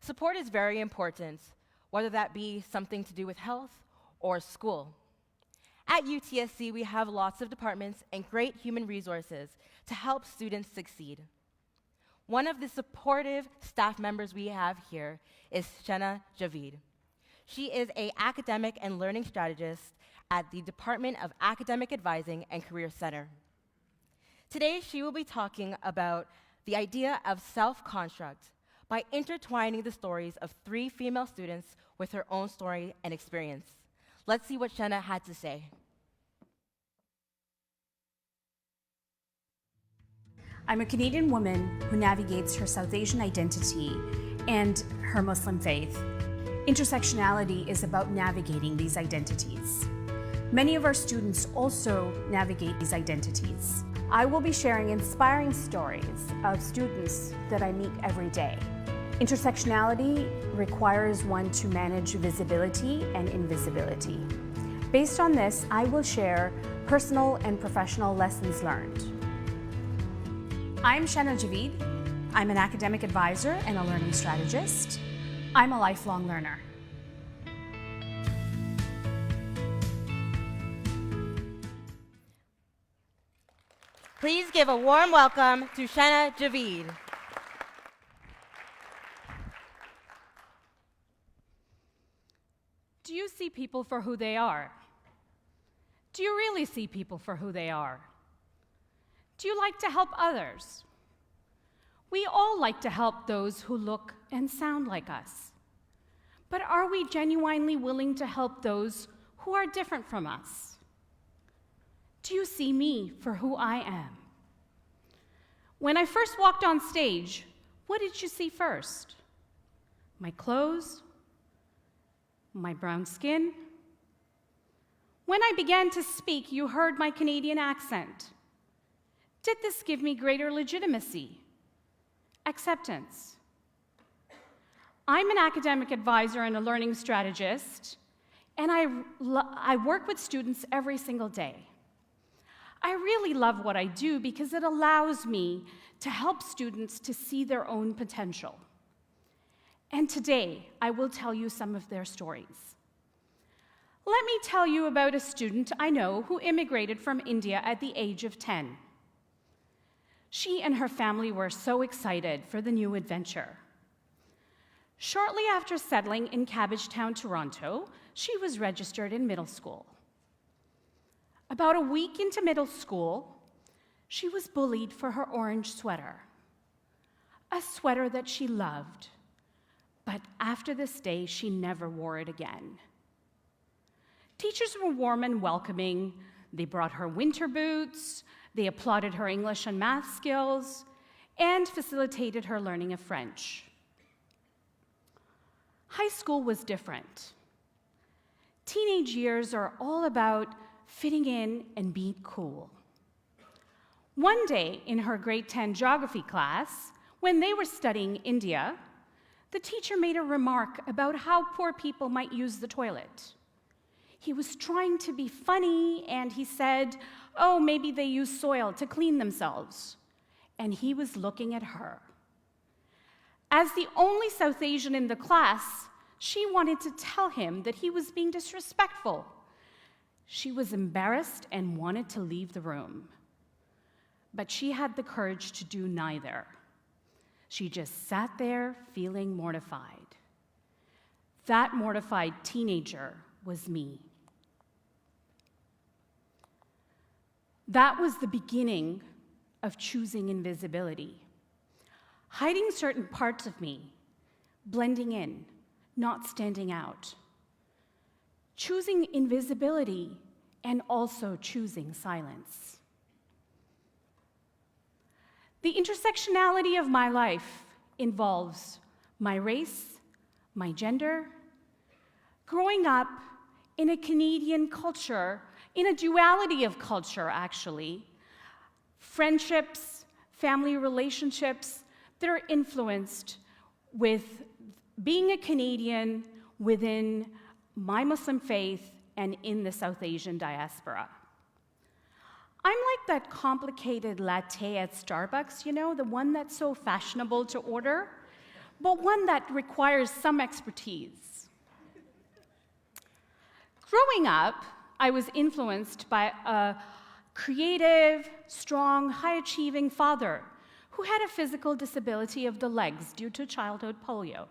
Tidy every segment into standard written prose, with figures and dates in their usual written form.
Support is very important, whether that be something to do with health or school. At UTSC, we have lots of departments and great human resources to help students succeed. One of the supportive staff members we have here is Shehna Javeed. She is an academic and learning strategist at the Department of Academic Advising and Career Center. Today, she will be talking about the idea of self-construct by intertwining the stories of 3 female students with her own story and experience. Let's see what Shehna had to say. I'm a Canadian woman who navigates her South Asian identity and her Muslim faith. Intersectionality is about navigating these identities. Many of our students also navigate these identities. I will be sharing inspiring stories of students that I meet every day. Intersectionality requires one to manage visibility and invisibility. Based on this, I will share personal and professional lessons learned. I'm Shehna Javeed. I'm an academic advisor and a learning strategist. I'm a lifelong learner. Please give a warm welcome to Shehna Javeed. Do you see people for who they are? Do you really see people for who they are? Do you like to help others? We all like to help those who look and sound like us. But are we genuinely willing to help those who are different from us? Do you see me for who I am? When I first walked on stage, what did you see first? My clothes? My brown skin? When I began to speak, you heard my Canadian accent. Did this give me greater legitimacy? Acceptance? I'm an academic advisor and a learning strategist, and I work with students every single day. I really love what I do because it allows me to help students to see their own potential. And today, I will tell you some of their stories. Let me tell you about a student I know who immigrated from India at the age of 10. She and her family were so excited for the new adventure. Shortly after settling in Cabbagetown, Toronto, she was registered in middle school. About a week into middle school, she was bullied for her orange sweater, a sweater that she loved, but after this day, she never wore it again. Teachers were warm and welcoming. They brought her winter boots, they applauded her English and math skills, and facilitated her learning of French. High school was different. Teenage years are all about fitting in and being cool. One day in her grade 10 geography class, when they were studying India, the teacher made a remark about how poor people might use the toilet. He was trying to be funny, and he said, "Oh, maybe they use soil to clean themselves." And he was looking at her. As the only South Asian in the class, she wanted to tell him that he was being disrespectful. She was embarrassed and wanted to leave the room. But she had the courage to do neither. She just sat there feeling mortified. That mortified teenager was me. That was the beginning of choosing invisibility. Hiding certain parts of me, blending in, not standing out. Choosing invisibility and also choosing silence. The intersectionality of my life involves my race, my gender, growing up in a Canadian culture, in a duality of culture, actually, friendships, family relationships that are influenced with being a Canadian within my Muslim faith and in the South Asian diaspora. I'm like that complicated latte at Starbucks, you know, the one that's so fashionable to order, but one that requires some expertise. Growing up, I was influenced by a creative, strong, high-achieving father who had a physical disability of the legs due to childhood polio.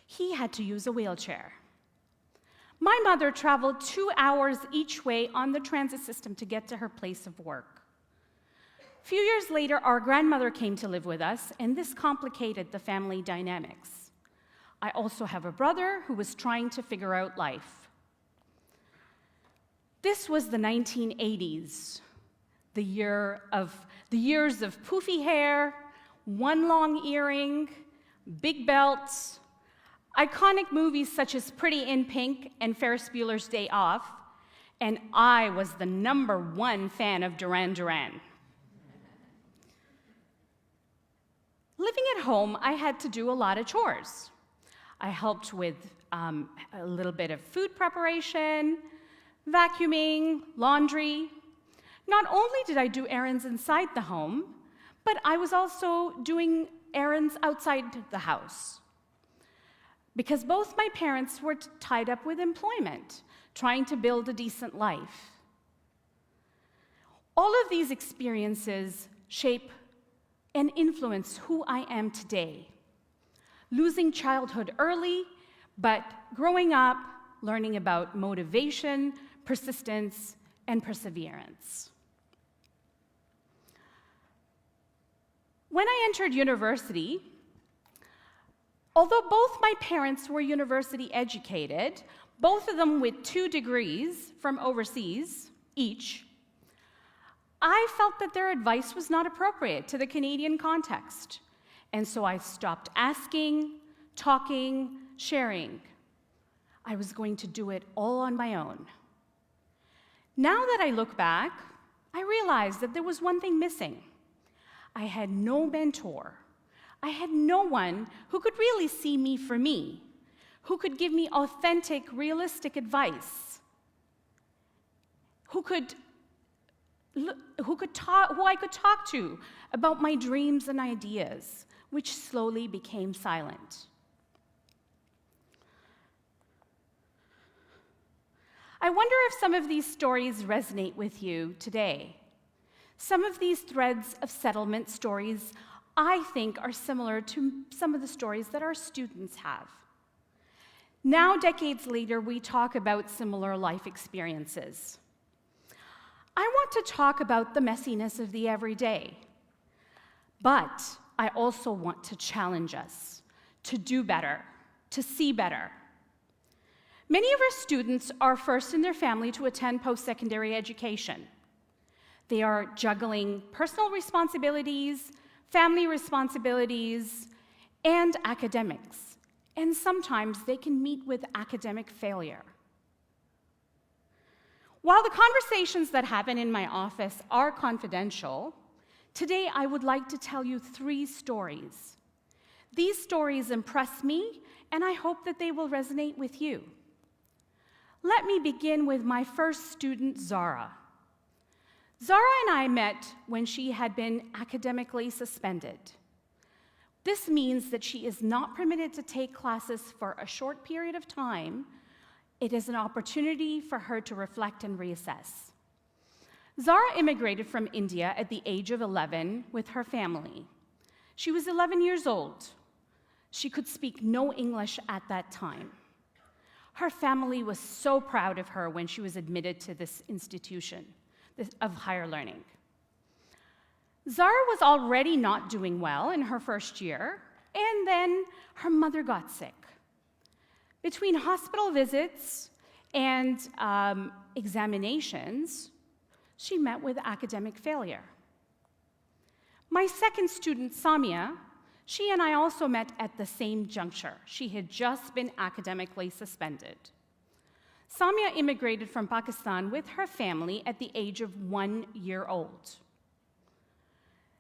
He had to use a wheelchair. My mother traveled 2 hours each way on the transit system to get to her place of work. A few years later, our grandmother came to live with us, and this complicated the family dynamics. I also have a brother who was trying to figure out life. This was the 1980s, the years of poofy hair, one long earring, big belts, iconic movies such as Pretty in Pink and Ferris Bueller's Day Off, and I was the #1 fan of Duran Duran. Living at home, I had to do a lot of chores. I helped with a little bit of food preparation, vacuuming, laundry. Not only did I do errands inside the home, but I was also doing errands outside the house. Because both my parents were tied up with employment, trying to build a decent life. All of these experiences shape and influence who I am today. Losing childhood early, but growing up, learning about motivation, persistence, and perseverance. When I entered university, although both my parents were university educated, both of them with 2 degrees from overseas each, I felt that their advice was not appropriate to the Canadian context. And so I stopped asking, talking, sharing. I was going to do it all on my own. Now that I look back, I realized that there was one thing missing. I had no mentor. I had no one who could really see me for me, who could give me authentic, realistic advice, who I could talk to about my dreams and ideas, which slowly became silent. I wonder if some of these stories resonate with you today. Some of these threads of settlement stories I think are similar to some of the stories that our students have. Now, decades later, we talk about similar life experiences. I want to talk about the messiness of the everyday, but I also want to challenge us to do better, to see better. Many of our students are first in their family to attend post-secondary education. They are juggling personal responsibilities, family responsibilities, and academics, and sometimes they can meet with academic failure. While the conversations that happen in my office are confidential, today I would like to tell you 3 stories. These stories impress me, and I hope that they will resonate with you. Let me begin with my first student, Zara. Zara and I met when she had been academically suspended. This means that she is not permitted to take classes for a short period of time. It is an opportunity for her to reflect and reassess. Zara immigrated from India at the age of 11 with her family. She was 11 years old. She could speak no English at that time. Her family was so proud of her when she was admitted to this institution of higher learning. Zara was already not doing well in her first year, and then her mother got sick. Between hospital visits and examinations, she met with academic failure. My second student, Samia, she and I also met at the same juncture. She had just been academically suspended. Samia immigrated from Pakistan with her family at the age of 1 year old.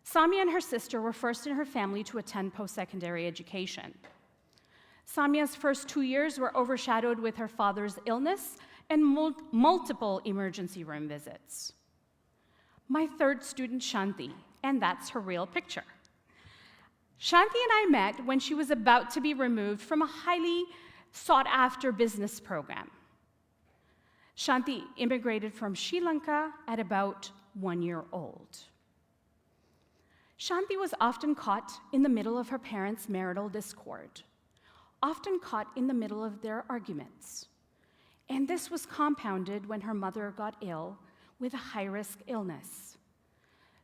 Samia and her sister were first in her family to attend post-secondary education. Samia's first 2 years were overshadowed with her father's illness and multiple emergency room visits. My third student, Shanti, and that's her real picture. Shanti and I met when she was about to be removed from a highly sought-after business program. Shanti immigrated from Sri Lanka at about 1 year old. Shanti was often caught in the middle of her parents' marital discord, often caught in the middle of their arguments. And this was compounded when her mother got ill with a high-risk illness.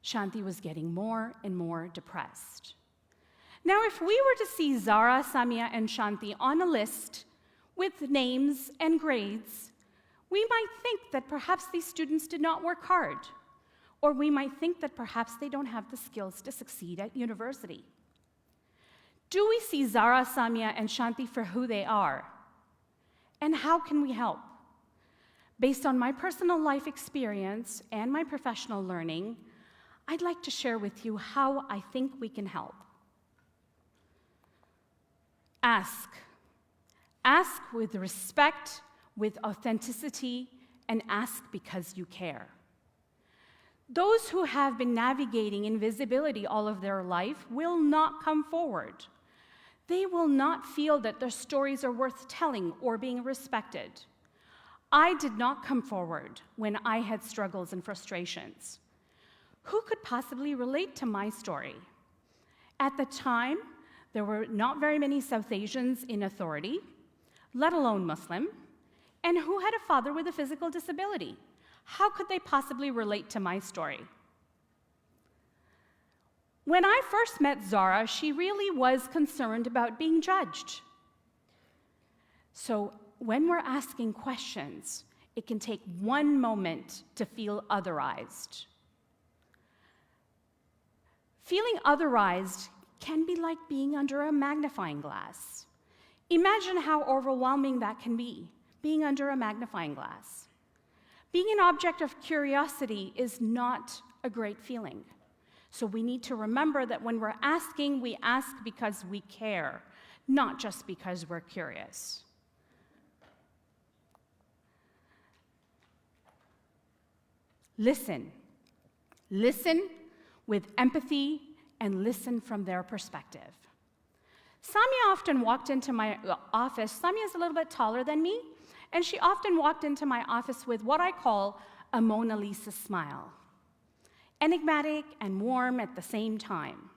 Shanti was getting more and more depressed. Now, if we were to see Zara, Samia, and Shanti on a list with names and grades, we might think that perhaps these students did not work hard, or we might think that perhaps they don't have the skills to succeed at university. Do we see Zara, Samia, and Shanti for who they are? And how can we help? Based on my personal life experience and my professional learning, I'd like to share with you how I think we can help. Ask. Ask with respect, with authenticity, and ask because you care. Those who have been navigating invisibility all of their life will not come forward. They will not feel that their stories are worth telling or being respected. I did not come forward when I had struggles and frustrations. Who could possibly relate to my story? At the time, there were not very many South Asians in authority, let alone Muslim, and who had a father with a physical disability. How could they possibly relate to my story? When I first met Zara, she really was concerned about being judged. So when we're asking questions, it can take one moment to feel otherized. Feeling otherized can be like being under a magnifying glass. Imagine how overwhelming that can be, being under a magnifying glass. Being an object of curiosity is not a great feeling. So we need to remember that when we're asking, we ask because we care, not just because we're curious. Listen. Listen with empathy and listen from their perspective. Samia often walked into my office. Samia is a little bit taller than me, and she often walked into my office with what I call a Mona Lisa smile. Enigmatic and warm at the same time.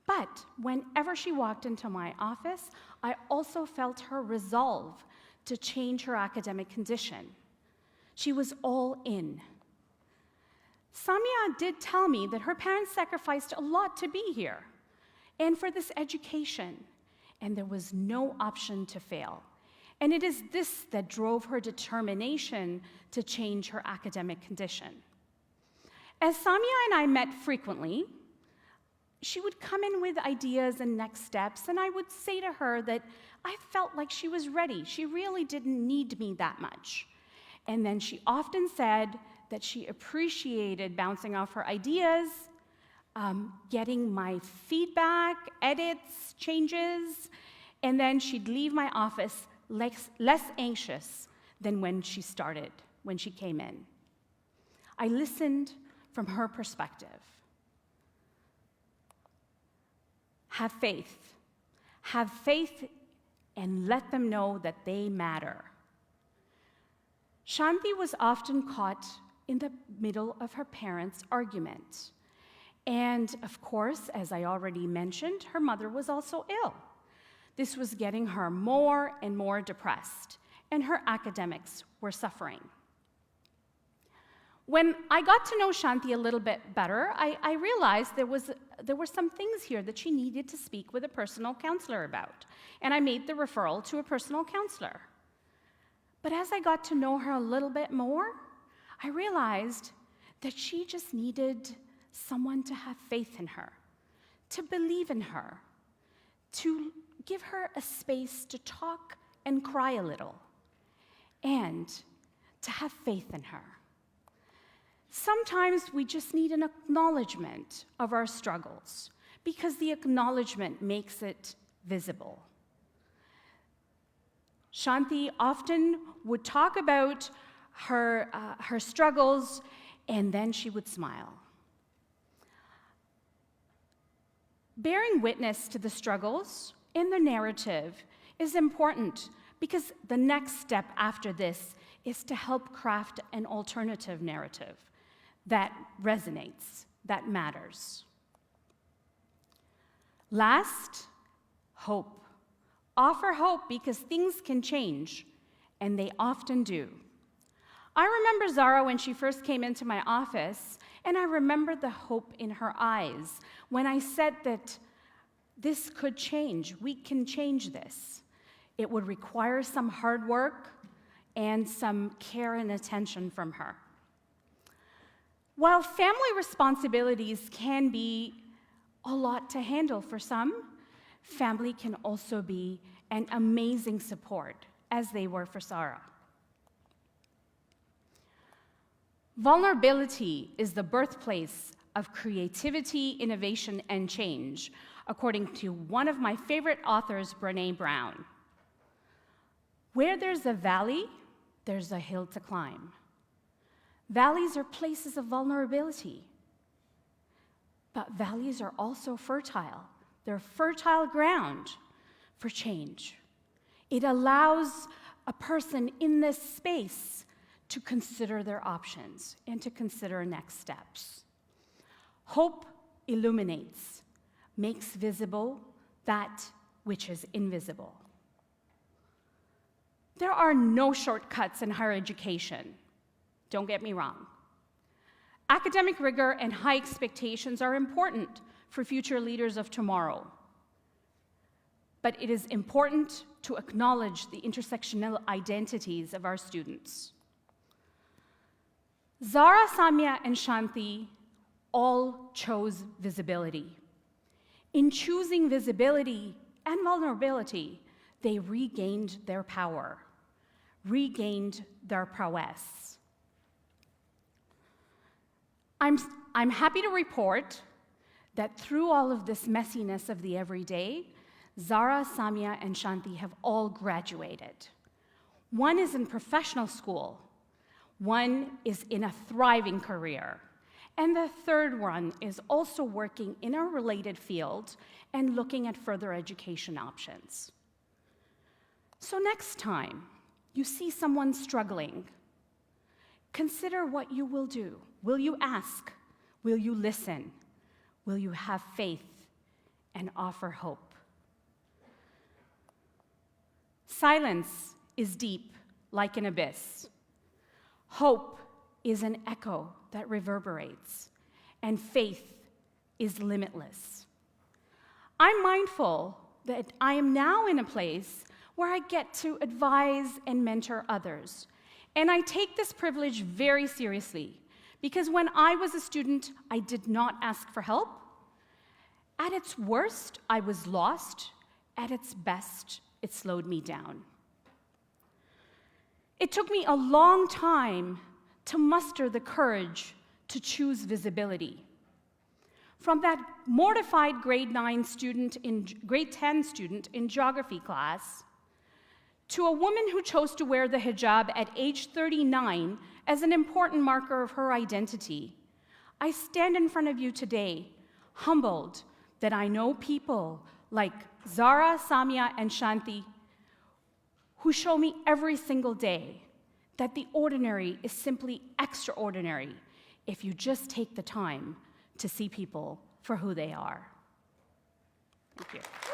But whenever she walked into my office, I also felt her resolve to change her academic condition. She was all in. Samia did tell me that her parents sacrificed a lot to be here and for this education, and there was no option to fail. And it is this that drove her determination to change her academic condition. As Samia and I met frequently, she would come in with ideas and next steps, and I would say to her that I felt like she was ready. She really didn't need me that much. And then she often said that she appreciated bouncing off her ideas, getting my feedback, edits, changes, and then she'd leave my office less anxious than when she started, when she came in. I listened from her perspective. Have faith. Have faith and let them know that they matter. Shanti was often caught in the middle of her parents' argument. And of course, as I already mentioned, her mother was also ill. This was getting her more and more depressed, and her academics were suffering. When I got to know Shanti a little bit better, I realized there were some things here that she needed to speak with a personal counselor about, and I made the referral to a personal counselor. But as I got to know her a little bit more, I realized that she just needed someone to have faith in her, to believe in her, to give her a space to talk and cry a little, and to have faith in her. Sometimes we just need an acknowledgement of our struggles, because the acknowledgement makes it visible. Shanti often would talk about her struggles, and then she would smile. Bearing witness to the struggles in the narrative is important because the next step after this is to help craft an alternative narrative that resonates, that matters. Last, hope. Offer hope because things can change, and they often do. I remember Zara when she first came into my office, and I remember the hope in her eyes when I said that this could change. We can change this. It would require some hard work and some care and attention from her. While family responsibilities can be a lot to handle for some, family can also be an amazing support, as they were for Zara. Vulnerability is the birthplace of creativity, innovation, and change, according to one of my favorite authors, Brené Brown. Where there's a valley, there's a hill to climb. Valleys are places of vulnerability, but valleys are also fertile. They're fertile ground for change. It allows a person in this space to consider their options and to consider next steps. Hope illuminates, makes visible that which is invisible. There are no shortcuts in higher education. Don't get me wrong. Academic rigor and high expectations are important for future leaders of tomorrow. But it is important to acknowledge the intersectional identities of our students. Zara, Samia, and Shanti all chose visibility. In choosing visibility and vulnerability, they regained their power, regained their prowess. I'm happy to report that through all of this messiness of the everyday, Zara, Samia, and Shanti have all graduated. One is in professional school, one is in a thriving career, and the third one is also working in a related field and looking at further education options. So next time you see someone struggling, consider what you will do. Will you ask? Will you listen? Will you have faith and offer hope? Silence is deep, like an abyss. Hope is an echo that reverberates, and faith is limitless. I'm mindful that I am now in a place where I get to advise and mentor others, and I take this privilege very seriously, because when I was a student, I did not ask for help. At its worst, I was lost. At its best, it slowed me down. It took me a long time to muster the courage to choose visibility. From that mortified grade 10 student in geography class, to a woman who chose to wear the hijab at age 39 as an important marker of her identity, I stand in front of you today, humbled that I know people like Zara, Samia, and Shanti who show me every single day that the ordinary is simply extraordinary if you just take the time to see people for who they are. Thank you.